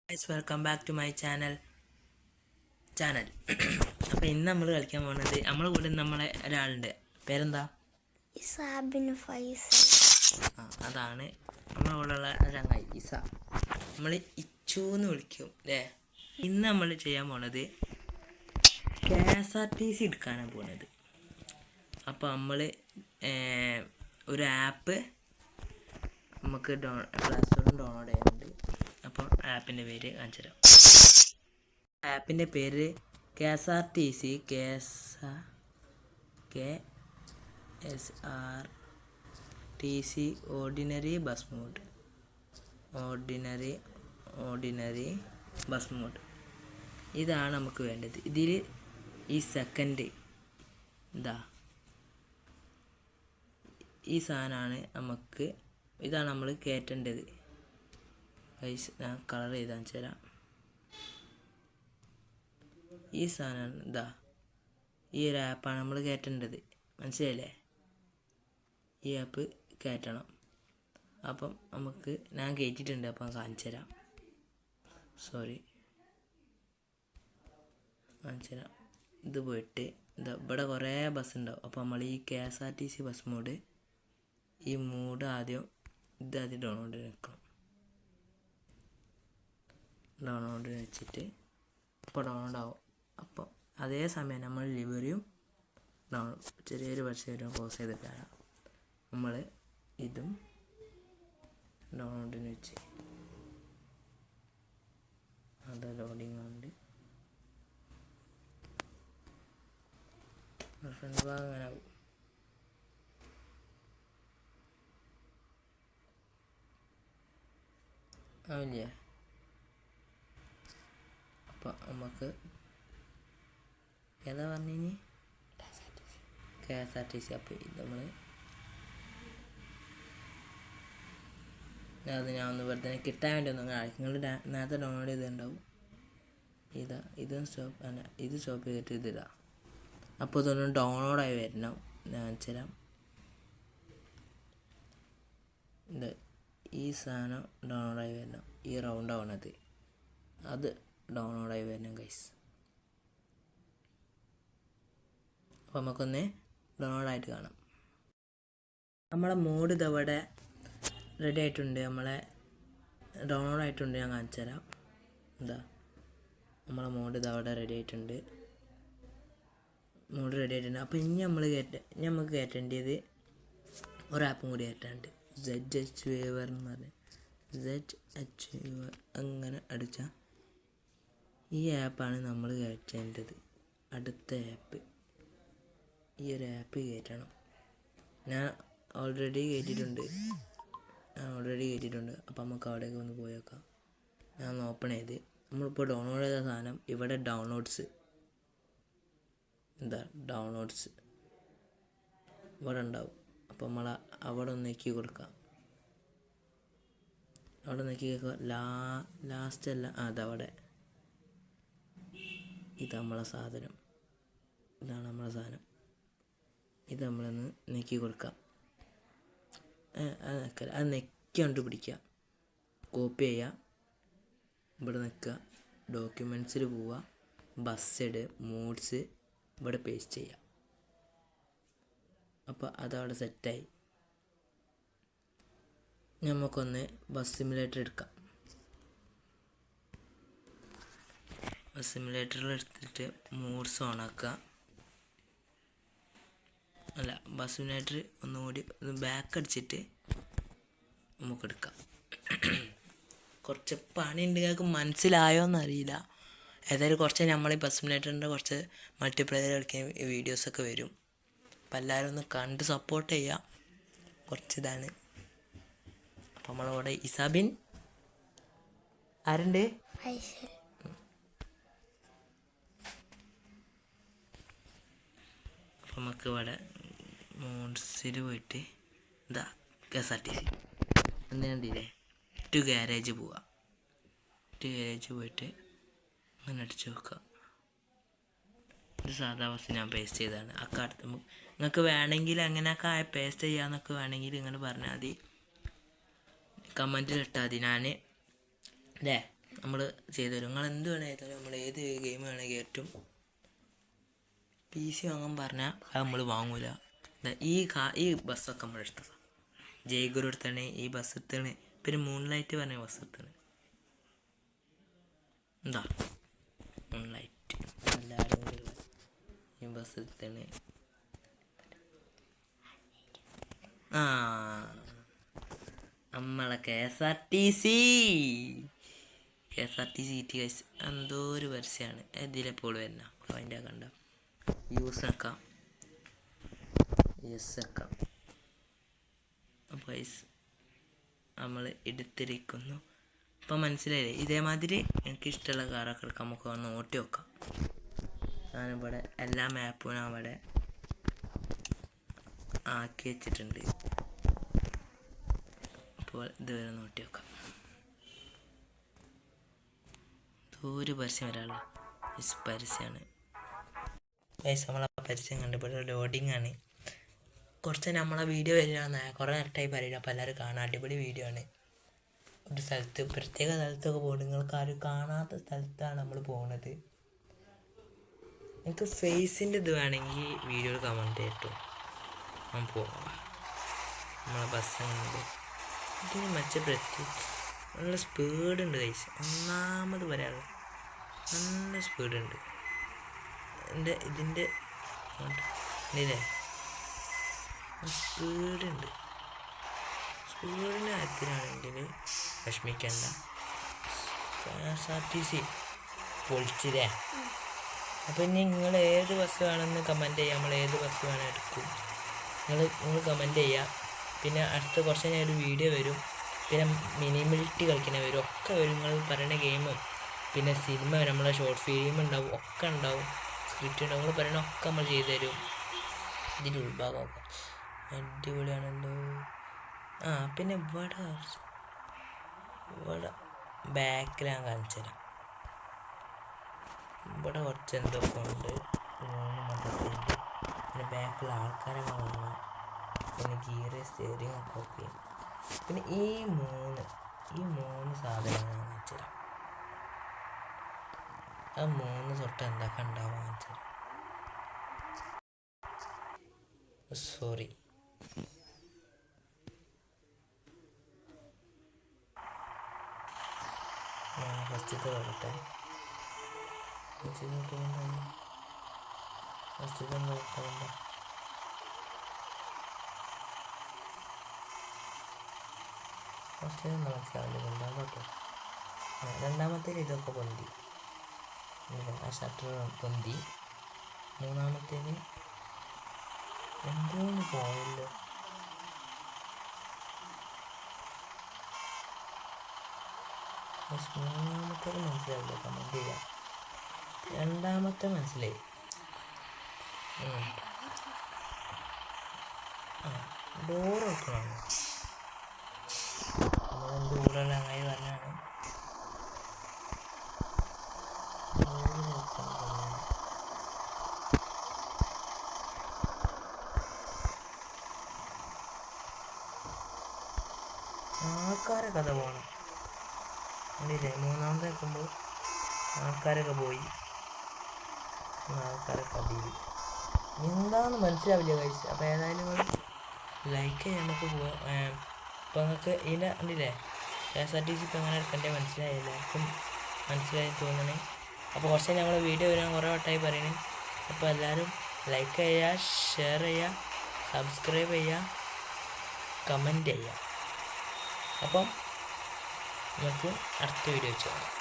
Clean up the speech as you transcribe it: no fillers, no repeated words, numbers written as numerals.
Guys, welcome back to my channel. അപ്പോൾ ഇന്ന് നമ്മൾ കളിക്കാൻ പോകുന്നത് നമ്മളെ കൂടെ നമ്മളെ ഒരാളുണ്ട്. പേരെന്താ? ഇസാബിൻ ഫൈസൽ. അതാണ് നമ്മളെ കൂടെയുള്ള ചങ്ങായി ഇസ. നമ്മൾ ഇച്ചു എന്ന് വിളിക്കും അല്ലേ. ഇന്ന് നമ്മൾ ചെയ്യാൻ പോണത് KSRTC എടുക്കാനാണ് പോണത്. അപ്പോൾ നമ്മൾ ഒരു ആപ്പ് നമുക്ക് പ്ലേ സ്റ്റോറിൽ ഡൗൺലോഡ് ചെയ്യുന്നുണ്ട്. അപ്പോൾ ആപ്പിൻ്റെ പേര് കാണിച്ചു തരാം. ആപ്പിൻ്റെ പേര് KSRTC ഓർഡിനറി ബസ് മോഡ്. ഇതാണ് നമുക്ക് വേണ്ടത്. ഇതിൽ ഈ സെക്കൻഡ് ഈ സാധനമാണ് നമുക്ക്, ഇതാണ് നമ്മൾ കയറ്റേണ്ടത്. ഞാൻ കളർ ചെയ്താൽ തരാം. ഈ സാധനം ഈ ഒരു ആപ്പാണ് നമ്മൾ കയറ്റേണ്ടത്. മനസ്സിലായില്ലേ? ഈ ആപ്പ് കയറ്റണം. അപ്പം നമുക്ക് ഞാൻ കയറ്റിയിട്ടുണ്ട്. അപ്പം കാണിച്ചു തരാം. ഇത് പോയിട്ട് ഇവിടെ കുറേ ബസ് ഉണ്ടാവും. അപ്പോൾ നമ്മൾ ഈ KSRTC ബസ് മോഡ്, ഈ മോഡ് ആദ്യം ഡൗൺലോഡ് വെക്കണം. ഡൗൺലോഡ് വെച്ചിട്ട് ഇപ്പോൾ ഡൗൺലോഡ് ആവും. അപ്പോൾ അതേ സമയം നമ്മൾ ലിവറിയും ചെറിയൊരു പക്ഷേ ക്ലോസ് ചെയ്തിട്ടാണ് നമ്മൾ ഇതും ഡൗൺലോഡിന് വെച്ച് അത് ലോഡിങ് ഉണ്ട്. ഫ്രണ്ട് ഭാഗം അങ്ങനെ ആവും. ആവില്ലേ? അപ്പോൾ നമുക്ക് ഏതാ പറഞ്ഞു KSRTC. അപ്പോൾ ഇത് നമ്മൾ ഞാൻ ഒന്ന് വെറുതെ കിട്ടാൻ വേണ്ടി ഒന്നും നിങ്ങൾ നേരത്തെ ഡൗൺലോഡ് ചെയ്തിട്ടുണ്ടാവും. ഇത് സ്റ്റോപ്പ് ചെയ്തിട്ട് ഇതിടാം. അപ്പോൾ ഇതൊന്നും ഡൗൺലോഡായി വരണം. ഞാൻ വെച്ചുതരാം. ഈ സാധനം ഡൗൺലോഡായി വരണം. ഈ റൗണ്ട് ആവണത് അത് ഡൗൺലോഡായി വരണം ഗൈസ്. അപ്പോൾ നമുക്കൊന്ന് ഡൗൺലോഡായിട്ട് കാണാം. നമ്മളെ മോഡ് ഇതവിടെ റെഡി ആയിട്ടുണ്ട്. നമ്മളെ ഡൗൺലോഡ് ആയിട്ടുണ്ട്. ഞാൻ കാണിച്ചു തരാം. നമ്മളെ മോഡ് ഇതവിടെ റെഡി ആയിട്ടുണ്ട്. അപ്പോൾ ഇനി നമുക്ക് കയറ്റേണ്ടത് ഒരു ആപ്പും കൂടി കയറ്റാണ്ട്. ZH Waiver എന്ന് പറഞ്ഞ് ZH Waiver അങ്ങനെ അടിച്ചാൽ ഈ ആപ്പാണ് നമ്മൾ കയറ്റേണ്ടത്. അടുത്ത ആപ്പ് ഈ ഒരു ആപ്പ് കയറ്റണം. ഞാൻ ഓൾറെഡി കയറ്റിയിട്ടുണ്ട്. അപ്പോൾ നമുക്ക് അവിടേക്ക് ഒന്ന് പോയി നോക്കാം. ഞാൻ ഒന്ന് ഓപ്പൺ ചെയ്ത് നമ്മളിപ്പോൾ ഡൗൺലോഡ് ചെയ്ത സാധനം ഇവിടെ ഡൗൺലോഡ്സ് ഇവിടെ ഉണ്ടാവും. അപ്പോൾ നമ്മൾ അവിടെ ഒന്ന് നെക്കി കൊടുക്കാം. അവിടെ നെക്കി ലാസ്റ്റ് അല്ല അതവിടെ. ഇതാണ് നമ്മളെ സാധനം. ഇത് നമ്മളൊന്ന് നെക്കി കൊടുക്കാം. അത് നെക്കി കൊണ്ട് പിടിക്കുക. കോപ്പി ചെയ്യുക. ഇവിടെ നിൽക്കുക. ഡോക്യുമെൻറ്റ്സിൽ പോവുക. ബസ്സഡ് മോഡ്സ് ഇവിടെ പേസ്റ്റ് ചെയ്യുക. അപ്പോൾ അതവിടെ സെറ്റായി. നമുക്കൊന്ന് ബസ് സിമുലേറ്റർ എടുക്കാം. ബസ് സിമുലേറ്ററിൽ എടുത്തിട്ട് മോഡ്സ് ഓണാക്കുക. ബസ് സിമുലേറ്റർ ഒന്നുകൂടി ബാക്ക് അടിച്ചിട്ട് നമുക്കെടുക്കാം. കുറച്ച് പണിയുണ്ട്. നിങ്ങൾക്ക് മനസ്സിലായോന്നറിയില്ല. ഏതായാലും കുറച്ച് നമ്മൾ ഈ ബസ് സിമുലേറ്ററിൻ്റെ കുറച്ച് മൾട്ടിപ്ലെയർ കളിക്കാൻ വീഡിയോസൊക്കെ വരും. അപ്പോൾ എല്ലാവരും ഒന്ന് കണ്ട് സപ്പോർട്ട് ചെയ്യുക. കുറച്ചിതാണ്. അപ്പോൾ നമ്മളിവിടെ ഇസാബിൻ ആരുണ്ട്? അപ്പോൾ നമുക്ക് ഇവിടെ മോഡ്സിൽ പോയിട്ട് KSRTC എന്ന് കണ്ടില്ലേ, ടു ഗാരേജ് പോവുക. പോയിട്ട് അങ്ങനെ അടിച്ച് നോക്കുക. ഒരു സാധാ ബസ് ഞാൻ പേസ്റ്റ് ചെയ്തതാണ്. അക്കാലത്ത് നിങ്ങൾക്ക് വേണമെങ്കിൽ അങ്ങനെയൊക്കെ പേസ്റ്റ് ചെയ്യാമെന്നൊക്കെ വേണമെങ്കിൽ നിങ്ങൾ പറഞ്ഞാൽ മതി. കമൻറ്റിൽ ഇട്ടാൽ മതി. ഞാൻ നമ്മൾ ചെയ്തു തരും. നിങ്ങൾ എന്ത് വേണേൽ ചെയ്താലും നമ്മൾ ഏത് ഗെയിം വേണമെങ്കിൽ ഏറ്റവും PC വാങ്ങാൻ പറഞ്ഞാൽ അത് നമ്മൾ വാങ്ങൂല. ഈ ബസ്സൊക്കെ നമ്മൾ എടുത്തതാണ്. ജയ്ഗുരു എടുത്താണ് ഈ ബസ് എടുത്താണ്. പിന്നെ മൂൺലൈറ്റ് പറഞ്ഞ ബസ് എടുത്താണ്. എന്താ മൂൺലൈറ്റ് എല്ലാവരും കൂടിയുള്ള ഈ ബസ് എടുത്താണ്. നമ്മളെ KSRTC ടി ഗൈസ് എന്തോ ഒരു പരസ്യമാണ്. ഇതിലെപ്പോൾ വരുന്ന അതിൻ്റെ കണ്ട യൂസ് ആക്കാം. അപ്പോൾ ഗൈസ് നമ്മൾ എടുത്തിരിക്കുന്നു. അപ്പം മനസ്സിലായില്ലേ? ഇതേമാതിരി എനിക്കിഷ്ടമുള്ള കാറൊക്കെ എടുക്കാം. നമുക്ക് വന്ന് ഓട്ടി വെക്കാം. ഞാനിവിടെ എല്ലാ മാപ്പും ഞാൻ അവിടെ ആക്കി വെച്ചിട്ടുണ്ട്. അപ്പോൾ ഇതുവരെ നോട്ടി വെക്കാം. ഒരു പരസ്യം വരാനുള്ള പരസ്യമാണ് ഗൈസ്. നമ്മളെ പരസ്യം കണ്ടപ്പോൾ ലോഡിങ് ആണ്. കുറച്ച് നമ്മളെ വീഡിയോ വരികയെന്ന് കുറേ നേരമായി പറയില്ല. അപ്പോൾ എല്ലാവരും കാണാൻ അടിപൊളി വീഡിയോ ആണ്. ഒരു സ്ഥലത്ത് പ്രത്യേക സ്ഥലത്തൊക്കെ പോകുന്നത്, നിങ്ങൾക്ക് ആരും കാണാത്ത സ്ഥലത്താണ് നമ്മൾ പോകുന്നത്. എനിക്ക് ഫേസിൻ്റെ ഇത് വേണമെങ്കിൽ വീഡിയോയിൽ കമൻറ്റ് ചെയ്തിട്ടു ഞാൻ പോകാം. നമ്മളെ ബസ് ഉണ്ട്. ഇതിന് മെച്ചപ്പെടുത്തി നല്ല സ്പീഡുണ്ട് ഗൈസ്. ഒന്നാമത് പറയാനുള്ളത് നല്ല സ്പീഡുണ്ട്. ഇതിൻ്റെ ഇല്ലേ സ്പീഡിൻ്റെ കാര്യത്തിലാണെങ്കിൽ വിഷമിക്കണ്ട. KSRTC പൊളിച്ചില്ലേ? അപ്പം ഇനി നിങ്ങൾ ഏത് ബസ് വേണമെന്ന് കമൻറ്റ് ചെയ്യുക. നമ്മൾ ഏത് ബസ് വേണം എടുക്കും. നിങ്ങൾ കമൻറ്റ് ചെയ്യുക. പിന്നെ അടുത്ത കുറച്ച് കഴിഞ്ഞാൽ ഒരു വീഡിയോ വരും. പിന്നെ മിനിമിലിറ്റി കളിക്കുന്ന വരും. ഒക്കെ വരും. നിങ്ങൾ പറയുന്ന ഗെയിമും പിന്നെ സിനിമ നമ്മളെ ഷോർട്ട് ഫിലിം ഉണ്ടാവും. ഒക്കെ ഉണ്ടാവും. സ്ക്രിപ്റ്റ് ഉണ്ടാവും. നിങ്ങൾ പറയുന്ന ഒക്കെ നമ്മൾ ചെയ്തു തരും. ഇതിൻ്റെ ഉൾഭാഗമൊക്കെ അടിപൊളിയാണല്ലോ. പിന്നെ ഇവിടെ ബാക്കിൽ ഞാൻ കാണിച്ചു തരാം. ഇവിടെ കുറച്ച് എന്തൊക്കെ ഉണ്ട്. 3 മതത്തിൻ്റെ പിന്നെ ബാക്കിൽ ആൾക്കാരെ കാണാം. പിന്നെ ഗിയർ സ്റ്റിയറിംഗ് ഒക്കെ ഓക്കെ. പിന്നെ ഈ മൂന്ന് സാധനങ്ങൾ ഞാൻ കാണിച്ചു തരാം. ആ 3 തൊട്ട് എന്തൊക്കെ ഉണ്ടാവാൻ കാണിച്ചു തരാം. സോറി, ഫസ്റ്റത്തെ പറയട്ടെ. ഫസ്റ്റത്തെ നോക്കണ്ട. ഫസ്റ്റ് മനസ്സിലാവില്ല കേട്ടോ. രണ്ടാമത്തേൽ ഇതൊക്കെ പൊന്തി, ആ ഷട്ടർ പൊന്തി. മൂന്നാമത്തേന് എന്തോന്ന് പോയല്ലോ. മൂന്നാമത്തേത് മനസ്സിലാവില്ല, കമൻറ്റ് ചെയ്യാം. രണ്ടാമത്തെ മനസ്സിലായി. ഡോർ വെക്കണം. നമ്മളെന്ത് കൂടുതൽ അങ്ങനെ പറഞ്ഞാണ്. ആൾക്കാരെ കഥ പോകണം. കണ്ടില്ലേ? മൂന്നാമത്തെ നിൽക്കുമ്പോൾ ആൾക്കാരൊക്കെ പോയി. ആൾക്കാരൊക്കെ അടിയിൽ എന്താണെന്ന് മനസ്സിലാവില്ല കഴിച്ച്. അപ്പോൾ ഏതായാലും ലൈക്ക് ചെയ്യാൻ നമുക്ക് പോവാം. ഇപ്പോൾ നിങ്ങൾക്ക് ഇതിൻ്റെ കണ്ടില്ലേ KSRTC ഇപ്പോൾ എങ്ങനെ എടുക്കണ്ടേ മനസ്സിലായി. എല്ലാവർക്കും മനസ്സിലായി തോന്നണേ. അപ്പോൾ കുറച്ച് ഞങ്ങൾ വീഡിയോ വരാൻ കുറേ വട്ടമായി പറയുന്നത്. അപ്പോൾ എല്ലാവരും ലൈക്ക് ചെയ്യുക, ഷെയർ ചെയ്യുക, സബ്സ്ക്രൈബ് ചെയ്യുക, കമൻറ്റ് ചെയ്യുക. അപ്പം നമുക്ക് അടുത്ത വീഡിയോ വെച്ച് കാണാം.